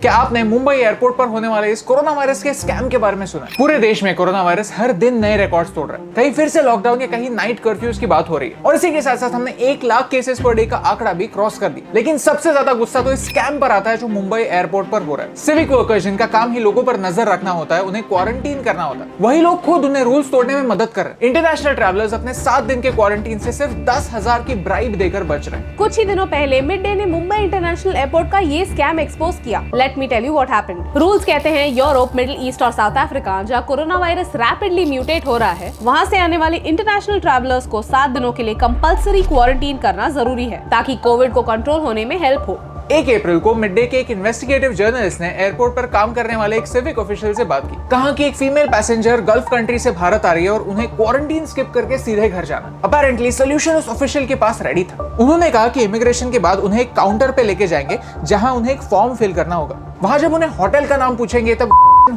क्या आपने मुंबई एयरपोर्ट पर होने वाले इस कोरोना वायरस के स्कैम के बारे में सुना? पूरे देश में कोरोना वायरस हर दिन नए रिकॉर्ड्स तोड़ रहा है। कहीं फिर से लॉकडाउन या कहीं नाइट कर्फ्यूज की बात हो रही है और इसी के साथ साथ हमने 1 लाख केसेस पर डे का आंकड़ा भी क्रॉस कर दी। लेकिन सबसे ज्यादा गुस्सा तो इस स्कैम पर आता है जो मुंबई एयरपोर्ट पर हो रहा है। सिविक वर्कर्स जिनका काम ही लोगों पर नजर रखना होता है, उन्हें क्वारंटीन करना होता है, वही लोग खुद उन्हें रूल्स तोड़ने में मदद कर रहे हैं। इंटरनेशनल ट्रैवलर्स अपने 7 दिन के क्वारंटीन से सिर्फ 10,000 की ब्राइब देकर बच रहे हैं। कुछ ही दिनों पहले मिड डे ने मुंबई इंटरनेशनल एयरपोर्ट का ये स्कैम एक्सपोज किया। Let me tell you what happened. Rules कहते हैं यूरोप, मिडिल ईस्ट और साउथ अफ्रीका, जहाँ कोरोना वायरस रैपिडली म्यूटेट हो रहा है, वहाँ से आने वाले इंटरनेशनल ट्रैवलर्स को 7 दिनों के लिए कंपल्सरी क्वारंटीन करना जरूरी है ताकि कोविड को कंट्रोल होने में हेल्प हो। 1 अप्रैल को मिड डे के एक इन्वेस्टिगेटिव जर्नलिस्ट ने एयरपोर्ट पर काम करने वाले एक सिविक ऑफिशियल से बात की। कहा कि एक फीमेल पैसेंजर गल्फ कंट्री से भारत आ रही है और उन्हें क्वारंटीन स्किप करके सीधे घर जाना। अपेरेंटली सोल्यूशन उस ऑफिशियल के पास रेडी था। उन्होंने कहा कि इमिग्रेशन के बाद उन्हें एक काउंटर पे लेके जाएंगे जहां उन्हें एक फॉर्म फिल करना होगा। वहां जब उन्हें होटल का नाम पूछेंगे तब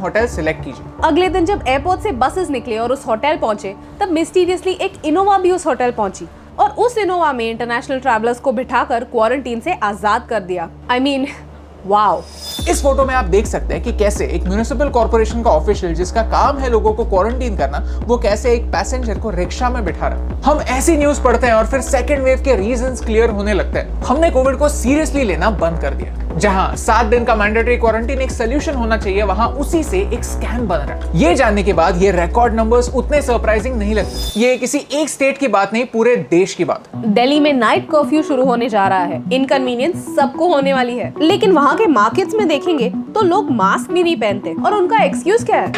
होटल सिलेक्ट कीजिए। अगले दिन जब एयरपोर्ट से बसेस निकले और उस होटल पहुंचे तब मिस्टीरियसली एक इनोवा भी उस होटल पहुंची और उस इनोवा में इंटरनेशनल ट्रैवलर्स को बिठाकर क्वारंटीन से आजाद कर दिया। I mean wow. इस फोटो में आप देख सकते हैं कि कैसे एक म्युनिसिपल कॉर्पोरेशन का ऑफिशियल जिसका काम है लोगों को क्वारंटीन करना, वो कैसे एक पैसेंजर को रिक्शा में बिठा रहा है। हम ऐसी न्यूज पढ़ते हैं और फिर सेकेंड वेव के रीजंस क्लियर होने लगते हैं। हमने कोविड को सीरियसली लेना बंद कर दिया। जहां 7 दिन का मैंडेटरी क्वारंटीन एक सोल्यूशन होना चाहिए, वहां उसी से एक स्कैम बन रहा है। ये जानने के बाद ये रिकॉर्ड नंबर्स उतने सरप्राइजिंग नहीं लगते। ये किसी एक स्टेट की बात नहीं, पूरे देश की बात। दिल्ली में नाइट कर्फ्यू शुरू होने जा रहा है। इनकन्वीनियंस सबको होने वाली है, लेकिन वहाँ के मार्केट्स में देखेंगे तो लोग मास्क भी नहीं पहनते और उनका एक्सक्यूज क्या है?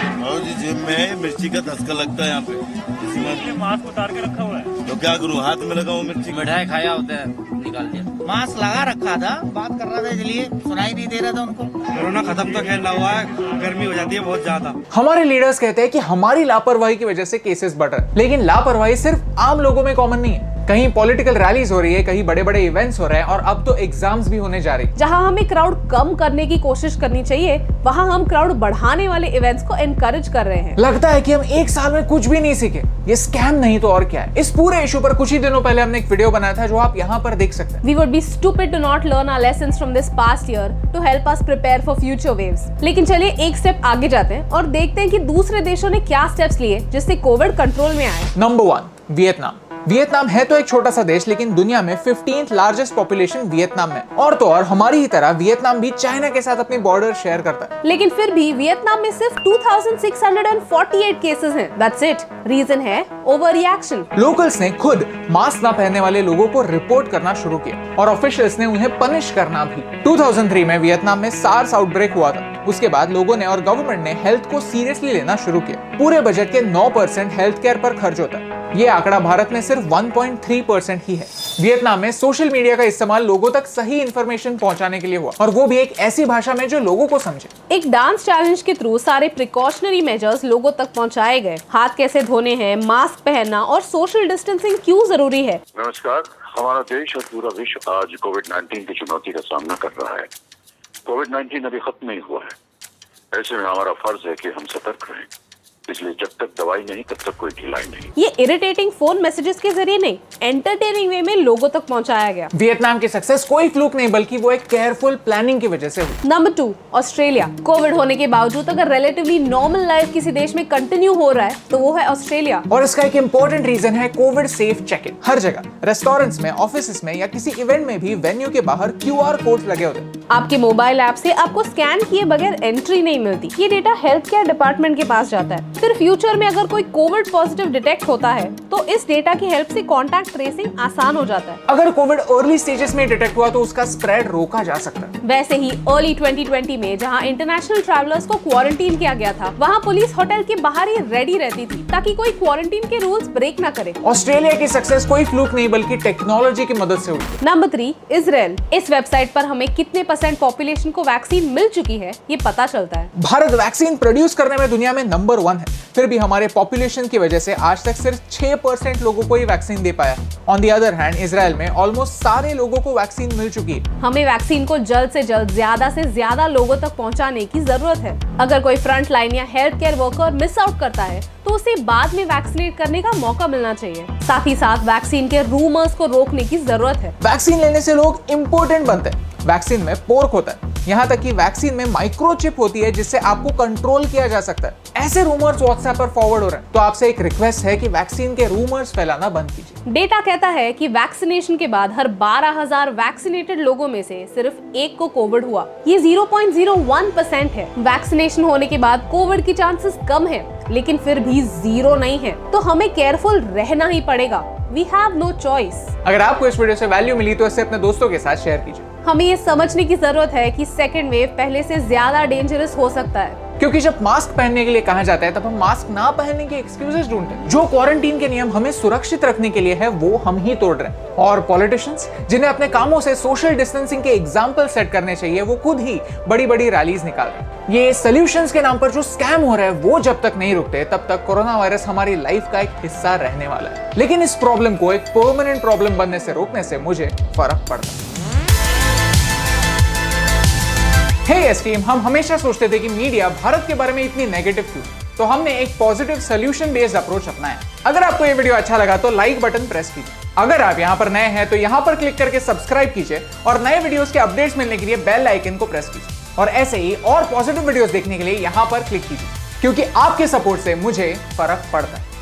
जेब में मिर्ची का धसका लगता है यहाँ पे, इसलिए मास्क उतार के रखा हुआ है। तो क्या करूँ, हाथ में लगाऊं मिर्ची? मिठाई खाया होता है, निकाल दिया। मास्क लगा रखा था, बात कर रहा था इसलिए सुनाई नहीं दे रहा था उनको। कोरोना खत्म तो खेल रहा हुआ है, गर्मी हो जाती है बहुत ज्यादा। हमारे लीडर्स कहते हैं कि हमारी लापरवाही की वजह से केसेस बढ़ रहे हैं, लेकिन लापरवाही सिर्फ आम लोगों में कॉमन नहीं है। कहीं पॉलिटिकल रैलीज हो रही है, कहीं बड़े बड़े इवेंट्स हो रहे हैं और अब तो एग्जाम्स भी होने जा रही है। जहां हमें क्राउड कम करने की कोशिश करनी चाहिए, वहां हम क्राउड बढ़ाने वाले इवेंट्स को एनकरेज कर रहे हैं। लगता है कि हम 1 साल में कुछ भी नहीं सीखे। ये स्कैम नहीं तो और क्या है। इस पूरे इशू पर कुछ ही दिनों पहले हमने एक वीडियो बनाया था जो आप यहाँ पर देख सकते हैं। We would be stupid to not learn our lessons from this past year to help us prepare for future waves. लेकिन चलिए एक स्टेप आगे जाते हैं और देखते हैं कि दूसरे देशों ने क्या स्टेप्स लिए जिससे कोविड कंट्रोल में आए। Number 1, Vietnam. वियतनाम है तो एक छोटा सा देश, लेकिन दुनिया में 15th लार्जेस्ट पॉपुलेशन वियतनाम में। और तो और हमारी ही तरह वियतनाम भी चाइना के साथ अपनी बॉर्डर शेयर करता है। लेकिन फिर भी वियतनाम में सिर्फ 2648 केसेस हैं। That's it. रीजन है ओवर रिएक्शन। लोकल्स ने खुद मास्क ना पहनने वाले लोगों को रिपोर्ट करना शुरू किया और ऑफिशियल्स ने उन्हें पनिश करना भी। 2003 में वियतनाम में सार्स आउटब्रेक हुआ था। उसके बाद लोगों ने और गवर्नमेंट ने हेल्थ को सीरियसली लेना शुरू किया। पूरे बजट के 9% हेल्थ केयर पर खर्च होता है। ये आंकड़ा भारत में सिर्फ 1.3% ही है। वियतनाम में सोशल मीडिया का इस्तेमाल लोगों तक सही इंफॉर्मेशन पहुंचाने के लिए हुआ और वो भी एक ऐसी भाषा में जो लोगों को समझे। एक डांस चैलेंज के थ्रू सारे प्रिकॉशनरी मेजर्स लोगों तक पहुंचाए गए। हाथ कैसे धोने हैं, मास्क पहनना और सोशल डिस्टेंसिंग क्यों जरूरी है। नमस्कार। हमारा देश और पूरा विश्व आज कोविड-19 की चुनौती का सामना कर रहा है। कोविड-19 अभी खत्म नहीं हुआ है। ऐसे में हमारा फर्ज है कि हम सतर्क रहें। इसलिए जब तक दवाई नहीं तब तक कोई ढिलाई नहीं। ये इरिटेटिंग फोन मैसेजेस के जरिए नहीं, एंटरटेनिंग वे में लोगों तक पहुंचाया गया। वियतनाम की सक्सेस कोई फ्लूक नहीं बल्कि वो एक केयरफुल प्लानिंग की वजह से हुई। Number 2, Australia. कोविड होने के बावजूद अगर रिलेटिवली नॉर्मल लाइफ किसी देश में कंटिन्यू हो रहा है तो वो है ऑस्ट्रेलिया। और इसका एक इंपॉर्टेंट रीजन है कोविड सेफ चेक इन। हर जगह, रेस्टोरेंट्स में, ऑफिस में या किसी इवेंट में भी वेन्यू के बाहर QR कोड्स लगे होते हैं। आपके मोबाइल ऐप से आपको स्कैन किए बगैर एंट्री नहीं मिलती। ये डेटा हेल्थ केयर डिपार्टमेंट के पास जाता है। फिर फ्यूचर में अगर कोई कोविड पॉजिटिव डिटेक्ट होता है तो इस डेटा की हेल्प से कॉन्टैक्ट ट्रेसिंग आसान हो जाता है। अगर कोविड अर्ली स्टेजेस में डिटेक्ट हुआ तो उसका स्प्रेड रोका जा सकता है। वैसे ही अर्ली 2020 में जहां इंटरनेशनल ट्रैवलर्स को क्वारंटीन किया गया था, वहां पुलिस होटल के बाहर ही रेडी रहती थी ताकि कोई क्वारंटीन के रूल्स ब्रेक ना करे। ऑस्ट्रेलिया की सक्सेस कोई फ्लूक नहीं बल्कि टेक्नोलॉजी की मदद से हुई। Number 3, Israel. इस वेबसाइट पर हमें कितने % पॉपुलेशन को वैक्सीन मिल चुकी है ये पता चलता है। भारत वैक्सीन प्रोड्यूस करने में दुनिया में नंबर 1 है, फिर भी हमारे पॉपुलेशन की वजह से आज तक सिर्फ 6% लोगों को ही वैक्सीन दे पाया। On the other hand Israel में ऑलमोस्ट सारे लोगों को वैक्सीन मिल चुकी है। हमें वैक्सीन को जल्द से जल्द ज्यादा से ज्यादा लोगों तक पहुंचाने की जरूरत है। अगर कोई फ्रंट लाइन या health care worker miss out करता है तो उसे बाद में वैक्सीनेट करने का मौका मिलना चाहिए। साथ ही साथ वैक्सीन के रूमर्स को रोकने की जरूरत है। वैक्सीन लेने से लोग इम्पोर्टेंट बनते हैं। वैक्सीन में पोर्क होता है, यहाँ तक कि वैक्सीन में माइक्रोचिप होती है जिससे आपको कंट्रोल किया जा सकता है। ऐसे रूमर्स व्हाट्सएप पर फॉरवर्ड हो रहे हैं, तो आपसे एक रिक्वेस्ट है कि वैक्सीन के रूमर्स फैलाना बंद कीजिए। डेटा कहता है कि वैक्सीनेशन के बाद हर 12,000 वैक्सीनेटेड लोगों में से सिर्फ एक को कोविड हुआ। ये 0.01% है। वैक्सीनेशन होने के बाद कोविड की चांसेस कम है, लेकिन फिर भी 0 नहीं है, तो हमें केयरफुल रहना ही पड़ेगा। We have no choice। अगर आपको इस वीडियो से वैल्यू मिली तो इसे अपने दोस्तों के साथ शेयर कीजिए। हमें ये समझने की जरूरत है कि सेकेंड वेव पहले से ज्यादा डेंजरस हो सकता है, क्योंकि जब मास्क पहनने के लिए कहा जाता है तब हम मास्क ना पहनने के एक्सक्यूजेस ढूंढते हैं। जो क्वारंटीन के नियम हमें सुरक्षित रखने के लिए है वो हम ही तोड़ रहे हैं। और पॉलिटिशियंस जिन्हें अपने कामों से सोशल डिस्टेंसिंग के एग्जाम्पल सेट करने चाहिए, वो खुद ही बड़ी बड़ी रैलीज निकाल रहे हैं। ये सॉल्यूशंस के नाम पर जो स्कैम हो रहा है वो जब तक नहीं रुकते तब तक कोरोना वायरस हमारी लाइफ का एक हिस्सा रहने वाला है। लेकिन इस प्रॉब्लम को एक परमानेंट प्रॉब्लम बनने से रोकने से मुझे फर्क पड़ता है। हे टीम, हम हमेशा सोचते थे कि मीडिया भारत के बारे में इतनी नेगेटिव क्यों, तो हमने एक पॉजिटिव सोल्यूशन बेस्ड अप्रोच अपनाया। अगर आपको ये वीडियो अच्छा लगा तो लाइक बटन प्रेस कीजिए। अगर आप यहाँ पर नए हैं तो यहाँ पर क्लिक करके सब्सक्राइब कीजिए और नए वीडियोस के अपडेट्स मिलने के लिए बेल आइकन को प्रेस कीजिए। और ऐसे ही और पॉजिटिव वीडियोस देखने के लिए यहाँ पर क्लिक कीजिए, क्योंकि आपके सपोर्ट से मुझे फर्क पड़ता है।